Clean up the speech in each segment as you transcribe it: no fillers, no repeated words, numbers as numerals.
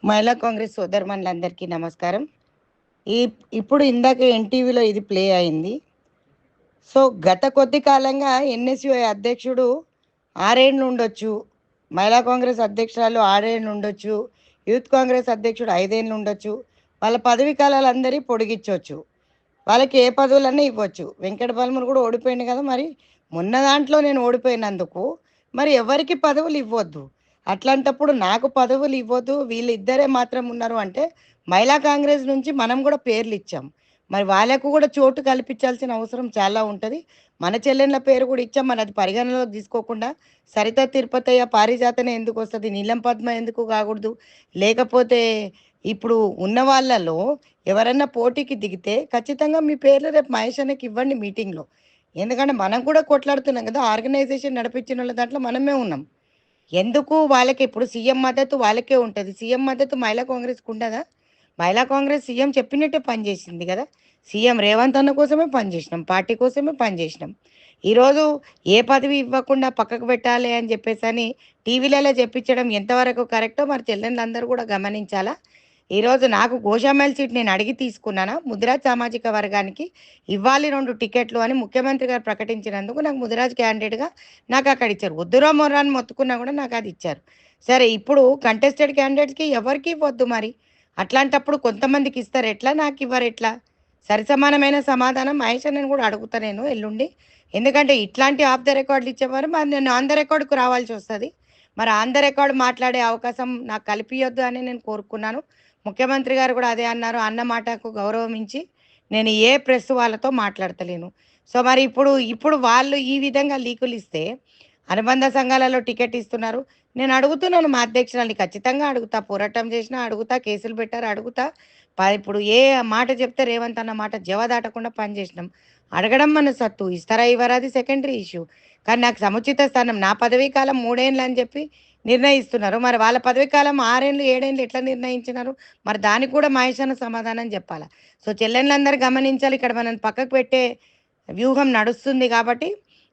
మహిళా కాంగ్రెస్ సోదరుమణులందరికీ నమస్కారం. ఈ ఇప్పుడు ఇందాక ఎన్టీవీలో ఇది ప్లే అయింది. సో గత కొద్ది కాలంగా ఎన్ఎస్యుఐ అధ్యక్షుడు 6 ఏళ్ళు ఉండొచ్చు, మహిళా కాంగ్రెస్ అధ్యక్షురాలు 6 ఏళ్ళు ఉండొచ్చు, యూత్ కాంగ్రెస్ అధ్యక్షుడు 5 ఏళ్ళు ఉండొచ్చు. వాళ్ళ పదవి కాలాలు అందరి పొడిగించవచ్చు, వాళ్ళకి ఏ పదవులన్నా ఇవ్వచ్చు. వెంకట బలమురు కూడా ఓడిపోయింది కదా, మరి మొన్న దాంట్లో నేను ఓడిపోయినందుకు మరి ఎవరికి పదవులు ఇవ్వద్దు. అట్లాంటప్పుడు నాకు పదవులు ఇవ్వద్దు, వీళ్ళిద్దరే మాత్రం ఉన్నారు అంటే మహిళా కాంగ్రెస్ నుంచి మనం కూడా పేర్లు ఇచ్చాం, మరి వాళ్ళకు కూడా చోటు కల్పించాల్సిన అవసరం చాలా ఉంటుంది. మన చెల్లెళ్ళ పేరు కూడా ఇచ్చాం, మరి అది పరిగణనలోకి తీసుకోకుండా సరిత తిరుపతయ్య పారిజాతనే ఎందుకు వస్తుంది, నీలం పద్మ ఎందుకు కాకూడదు? లేకపోతే ఇప్పుడు ఉన్న వాళ్ళలో ఎవరన్నా పోటీకి దిగితే ఖచ్చితంగా మీ పేర్లు రేపు మహేష్ అన్నకి ఇవ్వండి మీటింగ్లో. ఎందుకంటే మనం కూడా కొట్లాడుతున్నాం కదా, ఆర్గనైజేషన్ నడిపించిన వాళ్ళ దాంట్లో మనమే ఉన్నాం. ఎందుకు వాళ్ళకి ఇప్పుడు సీఎం మద్దతు వాళ్ళకే ఉంటుంది, సీఎం మద్దతు మహిళా కాంగ్రెస్కి ఉండదా? మహిళా కాంగ్రెస్ సీఎం చెప్పినట్టే పనిచేసింది కదా. సీఎం రేవంత్ అన్న కోసమే పనిచేసినాం, పార్టీ కోసమే పనిచేసినాం. ఈరోజు ఏ పదవి ఇవ్వకుండా పక్కకు పెట్టాలి అని చెప్పేసి అని టీవీలలో చెప్పించడం ఎంతవరకు కరెక్టో మరి చెల్లెళ్ళందరూ కూడా గమనించాలా. ఈరోజు నాకు గోషామేల్ సీట్ నేను అడిగి తీసుకున్నానా, ముదిరాజ్ సామాజిక వర్గానికి ఇవ్వాలి 2 టికెట్లు అని ముఖ్యమంత్రి గారు ప్రకటించినందుకు నాకు ముదిరాజ్ క్యాండిడేట్గా నాకు అక్కడ ఇచ్చారు. వద్దురా మొర్రా అని మొత్తుకున్నా కూడా నాకు అది ఇచ్చారు. సరే ఇప్పుడు కంటెస్టెడ్ క్యాండిడేట్స్కి ఎవరికి ఇవ్వద్దు మరి. అట్లాంటప్పుడు కొంతమందికి ఇస్తారు ఎట్లా, నాకు ఇవ్వరు ఎట్లా? సరిసమానమైన సమాధానం మహేష్ అన్నని కూడా అడుగుతా నేను ఎల్లుండి. ఎందుకంటే ఇట్లాంటి ఆఫ్ ద రికార్డులు ఇచ్చేవారు మరి నేను ఆన్ ద రికార్డుకు రావాల్సి వస్తుంది. మరి ఆన్ ద రికార్డు మాట్లాడే అవకాశం నాకు కల్పియొద్దు అని నేను కోరుకున్నాను. ముఖ్యమంత్రి గారు కూడా అదే అన్నారు, అన్న మాటకు గౌరవించి నేను ఏ ప్రెస్ వాళ్ళతో మాట్లాడతలేను. సో మరి ఇప్పుడు ఇప్పుడు వాళ్ళు ఈ విధంగా లీకులు ఇస్తే అనుబంధ సంఘాలలో టికెట్ ఇస్తున్నారు. నేను అడుగుతున్నాను మా అధ్యక్షురాలిని, ఖచ్చితంగా అడుగుతా, పోరాటం చేసినా అడుగుతా, కేసులు పెట్టారు అడుగుతా. ఇప్పుడు ఏ మాట చెప్తే రేవంత్ అన్న మాట జవదాటకుండా పనిచేసినాం. అడగడం మన సత్తు, ఇస్తారా ఇవ్వరా అది సెకండరీ ఇష్యూ. కానీ నాకు సముచిత స్థానం, నా పదవీ కాలం 3 ఏళ్ళు అని చెప్పి నిర్ణయిస్తున్నారు. మరి వాళ్ళ పదవీ కాలం 6 ఏళ్ళు 7 ఏళ్ళు ఎట్లా నిర్ణయించినారు? మరి దానికి కూడా మహేష్ అన్న సమాధానం చెప్పాలా. సో చెల్లెళ్ళందరూ గమనించాలి, ఇక్కడ మనం పక్కకు పెట్టే వ్యూహం నడుస్తుంది కాబట్టి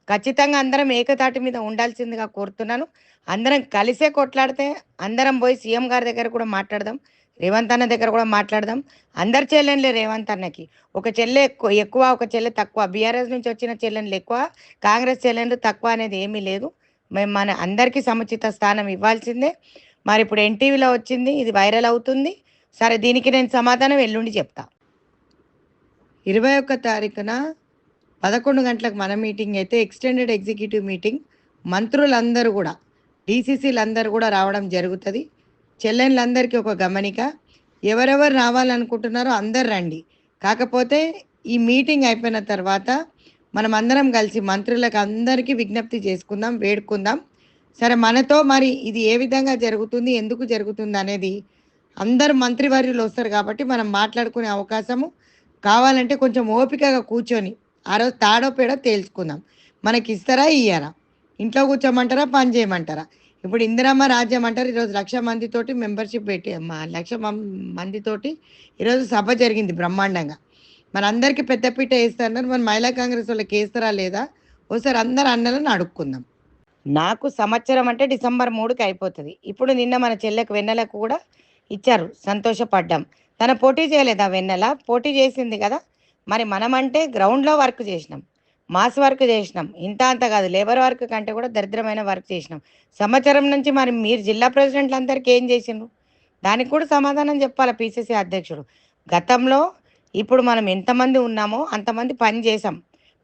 ఖచ్చితంగా అందరం ఏకతాటి మీద ఉండాల్సిందిగా కోరుతున్నాను. అందరం కలిసే కొట్లాడితే అందరం పోయి సీఎం గారి దగ్గర కూడా మాట్లాడదాం, రేవంత్ అన్న దగ్గర కూడా మాట్లాడదాం. అందరి చెల్లెళ్ళే రేవంత్ అన్నకి, ఒక చెల్లె ఎక్కువ ఒక చెల్లె తక్కువ, బీఆర్ఎస్ నుంచి వచ్చిన చెల్లెళ్ళు ఎక్కువ, కాంగ్రెస్ చెల్లెళ్ళు తక్కువ అనేది ఏమీ లేదు. మేము మన అందరికీ సముచిత స్థానం ఇవ్వాల్సిందే. మరి ఇప్పుడు ఎన్టీవీలో వచ్చింది, ఇది వైరల్ అవుతుంది. సరే దీనికి నేను సమాధానం ఎల్లుండి చెప్తా. 21 తారీఖున 11 గంటలకు మన మీటింగ్ అయితే ఎక్స్టెండెడ్ ఎగ్జిక్యూటివ్ మీటింగ్, మంత్రులందరూ కూడా డీసీసీలందరూ కూడా రావడం జరుగుతుంది. చెల్లెళ్ళందరికీ ఒక గమనిక, ఎవరెవరు రావాలనుకుంటున్నారో అందరు రండి. కాకపోతే ఈ మీటింగ్ అయిపోయిన తర్వాత మనం అందరం కలిసి మంత్రులకు అందరికీ విజ్ఞప్తి చేసుకుందాం, వేడుకుందాం. సరే మనతో మరి ఇది ఏ విధంగా జరుగుతుంది, ఎందుకు జరుగుతుంది అనేది అందరు మంత్రివర్యులు వస్తారు కాబట్టి మనం మాట్లాడుకునే అవకాశము కావాలంటే కొంచెం ఓపికగా కూర్చొని ఆ రోజు తాడో పేడో తేల్చుకుందాం. మనకి ఇస్తారా ఇయ్యారా, ఇంట్లో కూర్చోమంటారా పని చేయమంటారా? ఇప్పుడు ఇందిరమ్మ రాజ్యం అంటారు, ఈరోజు 1,00,000 మందితోటి మెంబర్షిప్ పెట్టి 1,00,000 మందితోటి ఈరోజు సభ జరిగింది బ్రహ్మాండంగా. మన అందరికీ పెద్దపీట వేస్తున్నారు, మన మహిళా కాంగ్రెస్ వాళ్ళకి వేస్తారా లేదా ఒకసారి అందరు అన్నలను అడుక్కుందాం. నాకు సంవత్సరం అంటే డిసెంబర్ 3కి అయిపోతుంది. ఇప్పుడు నిన్న మన చెల్లెకు వెన్నెలకు కూడా ఇచ్చారు, సంతోషపడ్డాం. తన పోటీ చేయలేదా వెన్నెల? పోటీ చేసింది కదా. మరి మనమంటే గ్రౌండ్లో వర్క్ చేసినాం, మాస్ వర్క్ చేసినాం, ఇంత అంత కాదు లేబర్ వర్క్ కంటే కూడా దరిద్రమైన వర్క్ చేసినాం సంవత్సరం నుంచి. మరి మీరు జిల్లా ప్రెసిడెంట్లందరికీ ఏం చేసిండ్రు? దానికి కూడా సమాధానం చెప్పాలి పీసీసీ అధ్యక్షుడు. గతంలో ఇప్పుడు మనం ఎంతమంది ఉన్నామో అంతమంది పని చేసాం.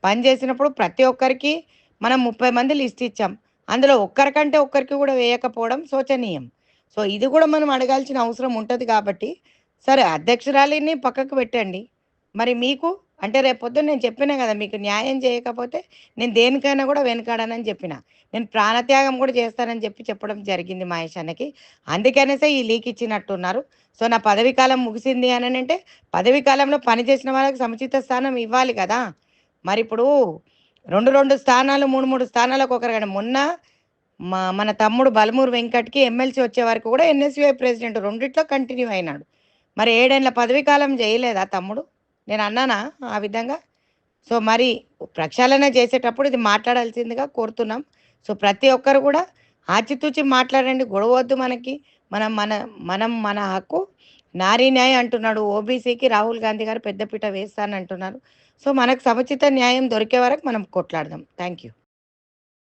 పని చేసినప్పుడు ప్రతి ఒక్కరికి మనం 30 మంది లిస్ట్ ఇచ్చాం, అందులో ఒక్కరికంటే ఒక్కరికి కూడా వేయకపోవడం శోచనీయం. సో ఇది కూడా మనం అడగాల్సిన అవసరం ఉంటుంది కాబట్టి సరే అధ్యక్షురాలిని పక్కకు పెట్టండి. మరి మీకు అంటే రేపొద్దున నేను చెప్పినా కదా, మీకు న్యాయం చేయకపోతే నేను దేనికైనా కూడా వెనకాడనని చెప్పిన, నేను ప్రాణత్యాగం కూడా చేస్తానని చెప్పడం జరిగింది మహేష్ అన్నకి. అందుకనేసే ఈ లీక్ ఇచ్చినట్టున్నారు. సో నా పదవీ కాలం ముగిసింది అని అంటే పదవీ కాలంలో పనిచేసిన వాళ్ళకి సముచిత స్థానం ఇవ్వాలి కదా. మరి ఇప్పుడు 2 స్థానాలు 3 స్థానాలకు ఒకరు కానీ మొన్న మన తమ్ముడు బలమూరు వెంకట్కి ఎమ్మెల్సీ వచ్చే వరకు కూడా ఎన్ఎస్యుఐ ప్రెసిడెంట్ రెండిట్లో కంటిన్యూ అయినాడు. మరి 7 ఏళ్ల పదవీ కాలం చేయలేదా తమ్ముడు? నేను అన్నానా ఆ విధంగా? సో మరి ప్రక్షాళన చేసేటప్పుడు ఇది మాట్లాడాల్సిందిగా కోరుతున్నాం. సో ప్రతి ఒక్కరు కూడా ఆచితూచి మాట్లాడండి, గొడవ వద్దు మనకి. మనం మన మన హక్కు. నారీ న్యాయం అంటున్నాడు, ఓబీసీకి రాహుల్ గాంధీ గారు పెద్దపీట వేస్తానంటున్నారు. సో మనకు సముచిత న్యాయం దొరికే వరకు మనం కొట్లాడదాం. Thank you.